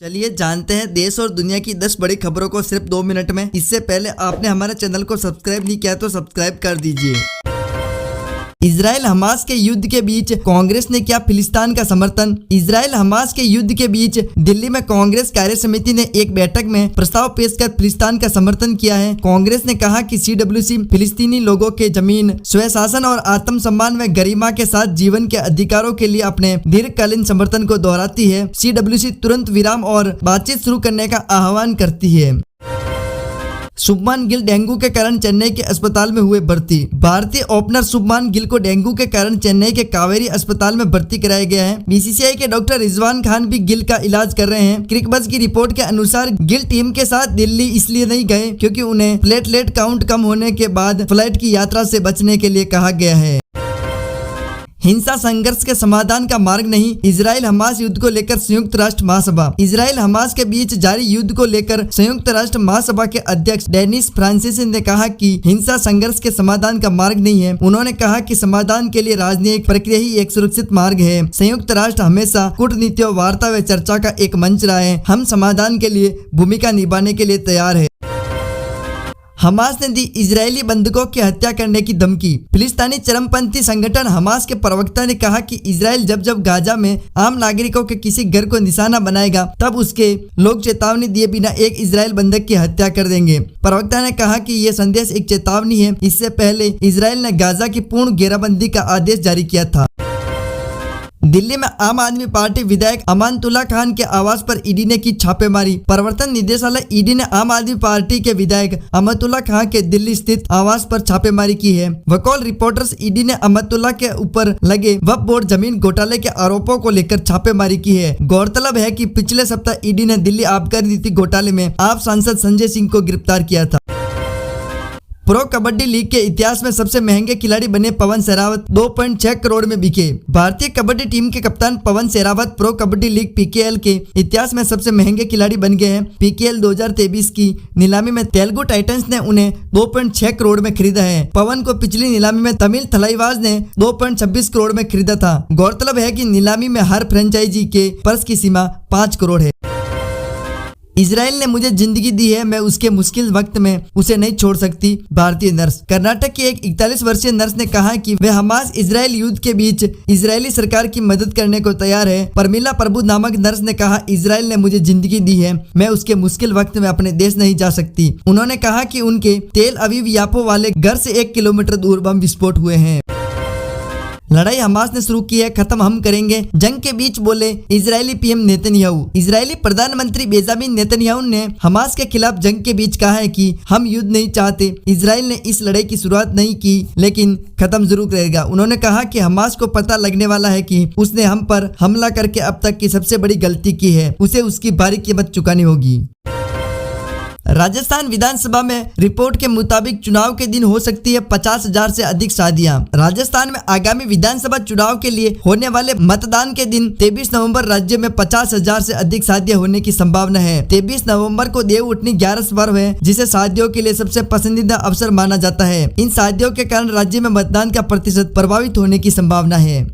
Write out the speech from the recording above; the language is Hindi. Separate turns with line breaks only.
चलिए जानते हैं देश और दुनिया की 10 बड़ी खबरों को सिर्फ 2 मिनट में। इससे पहले आपने हमारे चैनल को सब्सक्राइब नहीं किया तो सब्सक्राइब कर दीजिए। इजराइल हमास के युद्ध के बीच कांग्रेस ने किया फिलिस्तीन का समर्थन। इजराइल हमास के युद्ध के बीच दिल्ली में कांग्रेस कार्य समिति ने एक बैठक में प्रस्ताव पेश कर फिलिस्तीन का समर्थन किया है। कांग्रेस ने कहा कि CWC फिलिस्तीनी लोगों के जमीन, स्वशासन और आत्मसम्मान में गरिमा के साथ जीवन के अधिकारों के लिए अपने दीर्घकालीन समर्थन को दोहराती है। CWC तुरंत विराम और बातचीत शुरू करने का आह्वान करती है। शुभमान गिल डेंगू के कारण चेन्नई के अस्पताल में हुए भर्ती। भारतीय ओपनर शुभमान गिल को डेंगू के कारण चेन्नई के कावेरी अस्पताल में भर्ती कराया गया है। BCCI के डॉक्टर रिजवान खान भी गिल का इलाज कर रहे हैं। क्रिकबज़ की रिपोर्ट के अनुसार गिल टीम के साथ दिल्ली इसलिए नहीं गए क्योंकि उन्हें प्लेटलेट काउंट कम होने के बाद फ्लाइट की यात्रा से बचने के लिए कहा गया है। हिंसा संघर्ष के समाधान का मार्ग नहीं, इजराइल हमास युद्ध को लेकर संयुक्त राष्ट्र महासभा। इजराइल हमास के बीच जारी युद्ध को लेकर संयुक्त राष्ट्र महासभा के अध्यक्ष डेनिस फ्रांसिस ने कहा कि हिंसा संघर्ष के समाधान का मार्ग नहीं है। उन्होंने कहा कि समाधान के लिए राजनीतिक प्रक्रिया ही एक सुरक्षित मार्ग है। संयुक्त राष्ट्र हमेशा कूटनीति, वार्ता व चर्चा का एक मंच रहा है। हम समाधान के लिए भूमिका निभाने के लिए तैयार है। हमास ने दी इजरायली बंधकों की हत्या करने की धमकी। फिलिस्तीनी चरमपंथी संगठन हमास के प्रवक्ता ने कहा कि इजराइल जब गाजा में आम नागरिकों के किसी घर को निशाना बनाएगा तब उसके लोग चेतावनी दिए बिना एक इजराइल बंधक की हत्या कर देंगे। प्रवक्ता ने कहा कि यह संदेश एक चेतावनी है। इससे पहले इजराइल ने गाजा की पूर्ण घेराबंदी का आदेश जारी किया था। दिल्ली में आम आदमी पार्टी विधायक अमानतुल्लाह खान के आवास पर ईडी ने की छापेमारी। प्रवर्तन निदेशालय ईडी ने आम आदमी पार्टी के विधायक अमानतुल्लाह खान के दिल्ली स्थित आवास पर छापेमारी की है। वकॉल रिपोर्टर्स ईडी ने अमानतुल्लाह के ऊपर लगे वक्फ बोर्ड जमीन घोटाले के आरोपों को लेकर छापेमारी की है। गौरतलब है कि पिछले सप्ताह ईडी ने दिल्ली आबकारी नीति घोटाले में आप सांसद संजय सिंह को गिरफ्तार किया था। प्रो कबड्डी लीग के इतिहास में सबसे महंगे खिलाड़ी बने पवन सहरावत 2.6 करोड़ में बिके। भारतीय कबड्डी टीम के कप्तान Pawan Sehrawat Pro Kabaddi League PKL के इतिहास में सबसे महंगे खिलाड़ी बन गए हैं। PKL 2023 की नीलामी में तेलुगु टाइटंस ने उन्हें 2.6 करोड़ में खरीदा है। पवन को पिछली नीलामी में तमिल थलाइवास ने 2.26 करोड़ में खरीदा था। गौरतलब है कि नीलामी में हर फ्रेंचाइजी के पर्स की सीमा 5 करोड़ है। इजराइल ने मुझे जिंदगी दी है, मैं उसके मुश्किल वक्त में उसे नहीं छोड़ सकती। भारतीय नर्स। कर्नाटक की एक 41 वर्षीय नर्स ने कहा कि वे हमास इजराइल युद्ध के बीच इजरायली सरकार की मदद करने को तैयार है। परमिला प्रभु नामक नर्स ने कहा, इजराइल ने मुझे जिंदगी दी है, मैं उसके मुश्किल वक्त में अपने देश नहीं जा सकती। उन्होंने कहा कि उनके तेल अवीव याफो वाले घर से 1 किलोमीटर दूर बम विस्फोट हुए हैं। लड़ाई हमास ने शुरू की है, खत्म हम करेंगे, जंग के बीच बोले इजरायली PM नेतन्याहू। इजरायली प्रधानमंत्री बेंजामिन नेतन्याहू ने हमास के खिलाफ जंग के बीच कहा है कि हम युद्ध नहीं चाहते। इजराइल ने इस लड़ाई की शुरुआत नहीं की लेकिन खत्म जरूर करेगा। उन्होंने कहा कि हमास को पता लगने वाला है कि उसने हम पर हमला करके अब तक की सबसे बड़ी गलती की है, उसे उसकी भारी कीमत चुकानी होगी। राजस्थान विधानसभा में रिपोर्ट के मुताबिक चुनाव के दिन हो सकती है 50,000 से अधिक शादियां। राजस्थान में आगामी विधानसभा चुनाव के लिए होने वाले मतदान के दिन 23 नवंबर राज्य में 50,000 से अधिक शादियां होने की संभावना है। 23 नवंबर को देव उठनी 11 पर्व है, जिसे शादियों के लिए सबसे पसंदीदा अवसर माना जाता है। इन शादियों के कारण राज्य में मतदान का प्रतिशत प्रभावित होने की संभावना है।